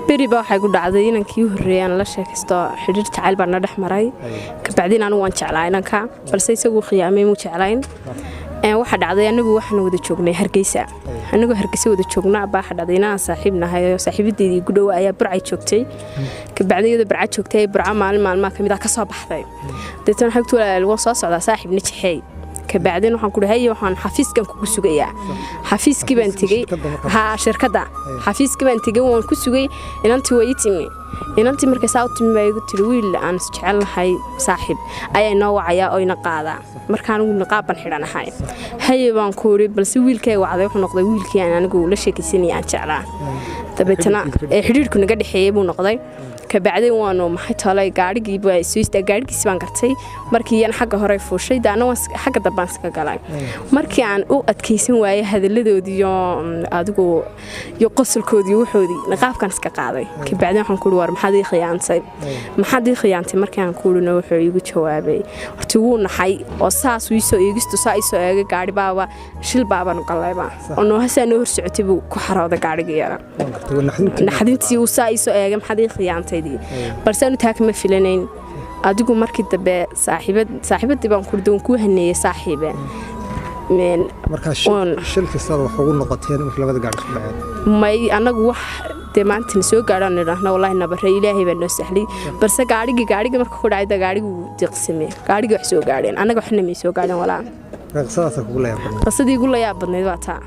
beri baa waxay ku dhacday inankii horeeyaan la sheekaysto xiriir jacayl baan na dhex maray ka bacdina anu waan jeclaa inanka balse isagu qiyaamay mu jeclayn waxa dhacday anigu waxaan wada joognay Hargeysa anigu Hargeysa wada joognaa baa dhacday inaan saaxiibnahay saaxiibadeedii ku dhow ayaa Burcay joogtay ka bacdina Burcay joogtay Burca maalmaha kamid ah ka soo baxday dadana xigtu waa soo socda saaxiibna jixay كبعدين وحن كل هاي وحن حفيز كان كوسوجيا حفيز كمان تجي ها شركة حفيز كمان تجي وان كوسوجي إن أنت ويتمي إن أنت مركز أوت من بيجو ترويل عن سجل هاي صاحب أي نوع يا أي نقاضة مركانو نقابن حرنا هاي بانكوري بس ويل كي وعذا وحن نقضي ويل كي أنا نقول ليش كيسني عن شعلا تبتنا حرير كنا قاعد حيب ونقضي كبعدين وانو maxay talay gaarigii baa Swiss gaarigiisa baan gartay markii aan xagga hore fuushay daana xagga dabaan iska galay markii aan u adkeysan waayay hadaladoodii iyo adigu iyo qosolkoodii wuxoodii naqaafkan iska qaaday kabacdeen waxaan ku war maxaad ii khiyaantay markii aan kuulino wuxuu igu jawaabay horta wuu naxay oo saas uu soo eegisto soo eegay gaari baaba shil baaban u galayba oo noo hasan hor socotay buu ku xarooday gaarigiisa naxdintii uu soo eegay maxaad ii khiyaantay balse aanu taag ma filanayn adigu markii dambe saaxiibadii baan kurdoon ku haneeyay saaxiibe marka shilka sar wax ugu noqoteen markii labada gaar isku dhaceen may anagu wax deemaantin soo gaaraan idhaahna wallahi nabare ilaahay baa noo sahlay balse gaariga marka ku dhacay gaarigu diqsamay gaariga wax soo gaareen anaga waxna ma soo gaareen walaa qasadaas ku leeyahay qasadii ugu leeyahay badneed waa taa